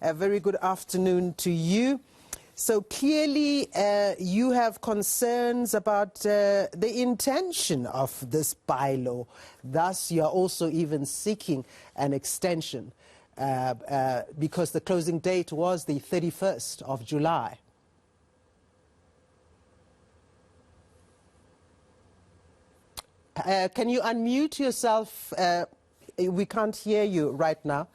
A very good afternoon to you. So clearly you have concerns about the intention of this bylaw. Thus, you are also even seeking an extension because the closing date was the 31st of July. Can you unmute yourself? We can't hear you right now.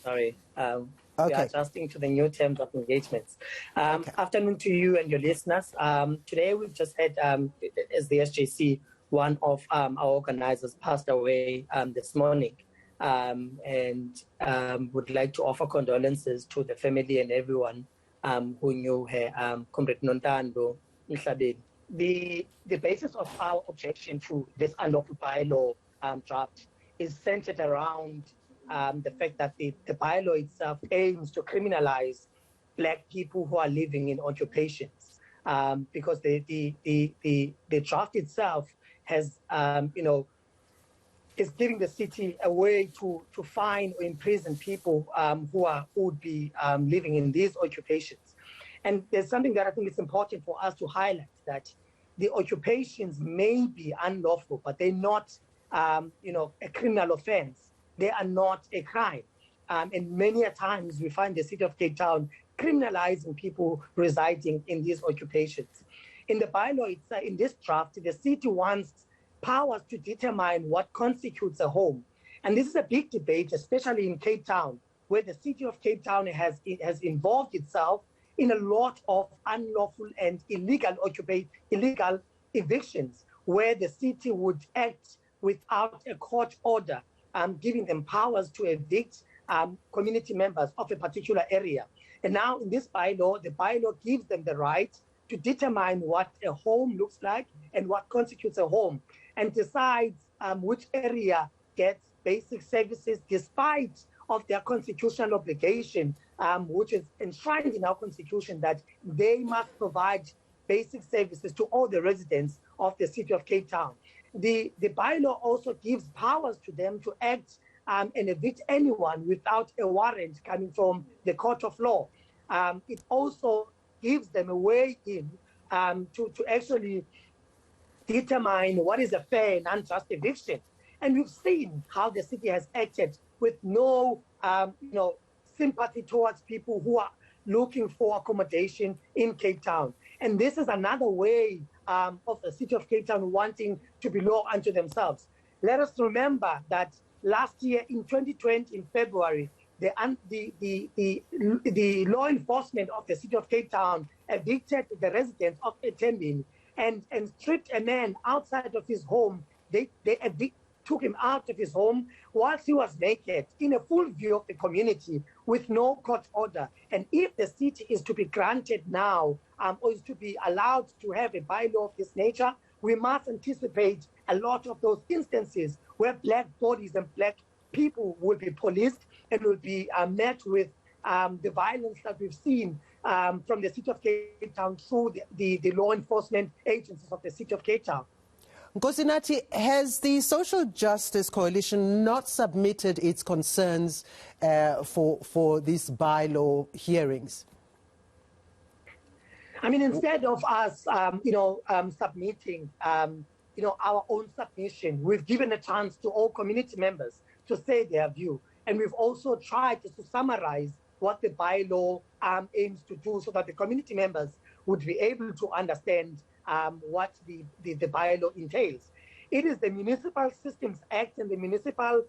Sorry. Okay. We are adjusting to the new terms of engagements. Okay. Afternoon to you and your listeners. Today we've just had, as the SJC, one of our organizers passed away this morning, and would like to offer condolences to the family and everyone who knew her, Comrade Nontando Nhlabeni. The basis of our objection to this unlawful bylaw draft is centered around the fact that the bylaw itself aims to criminalize Black people who are living in occupations, because the draft itself has, is giving the city a way to fine or imprison people who would be living in these occupations. And there's something that I think is important for us to highlight, that the occupations may be unlawful, but they're not, a criminal offense. They are not a crime. And many a times we find the city of Cape Town criminalizing people residing in these occupations. In the bylaw, in this draft, the city wants powers to determine what constitutes a home. And this is a big debate, especially in Cape Town, where the city of Cape Town has involved itself in a lot of unlawful and illegal evictions, where the city would act without a court order, giving them powers to evict community members of a particular area. And now in this bylaw, the bylaw gives them the right to determine what a home looks like and what constitutes a home, and decides which area gets basic services despite of their constitutional obligation, which is enshrined in our constitution, that they must provide basic services to all the residents of the city of Cape Town. The bylaw also gives powers to them to act and evict anyone without a warrant coming from the court of law. It also gives them a way in to actually determine what is a fair and unjust eviction. And we've seen how the city has acted with no sympathy towards people who are looking for accommodation in Cape Town. And this is another way of the city of Cape Town wanting to be law unto themselves. Let us remember that last year in 2020, in February, the law enforcement of the city of Cape Town evicted the residents of Etembini and stripped a man outside of his home. They took him out of his home whilst he was naked, in a full view of the community, with no court order. And if the city is to be granted now, or is to be allowed to have a bylaw of this nature, we must anticipate a lot of those instances where Black bodies and Black people will be policed and will be met with the violence that we've seen from the city of Cape Town through the law enforcement agencies of the city of Cape Town. Nkosinathi, has the Social Justice Coalition not submitted its concerns for these bylaw hearings? I mean, instead of us, submitting, our own submission, we've given a chance to all community members to say their view. And we've also tried to summarize what the bylaw aims to do, so that the community members would be able to understand what the bylaw entails. It is the Municipal Systems Act and the Municipal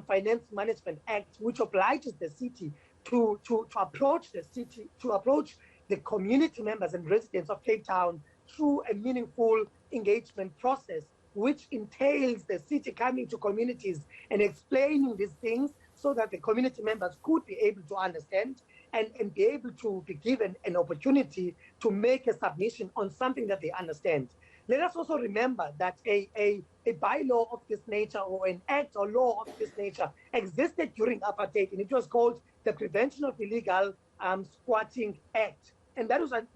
Finance Management Act which obliges the city to approach the community members and residents of Cape Town through a meaningful engagement process, which entails the city coming to communities and explaining these things so that the community members could be able to understand and be able to be given an opportunity to make a submission on something that they understand. Let us also remember that a bylaw of this nature, or an act or law of this nature, existed during apartheid, and it was called the Prevention of Illegal Squatting Act. And that was an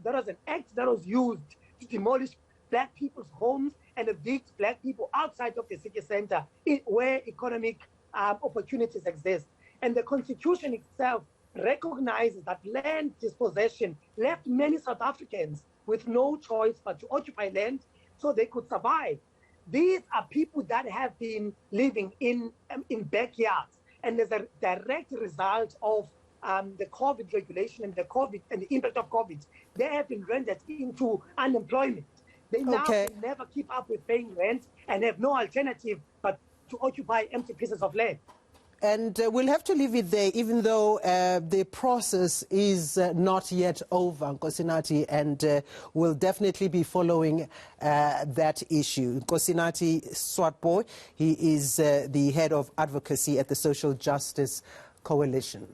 act that was used to demolish Black people's homes and evict Black people outside of the city center where economic opportunities exist. And the Constitution itself recognizes that land dispossession left many South Africans with no choice but to occupy land so they could survive. These are people that have been living in backyards, and as a direct result of the COVID regulation and the impact of COVID, they have been rendered into unemployment. They now can never keep up with paying rent and have no alternative but to occupy empty pieces of land. And we'll have to leave it there, even though the process is not yet over, Nkosinathi, and we'll definitely be following that issue. Nkosinathi Swartbooi, he is the head of advocacy at the Social Justice Coalition.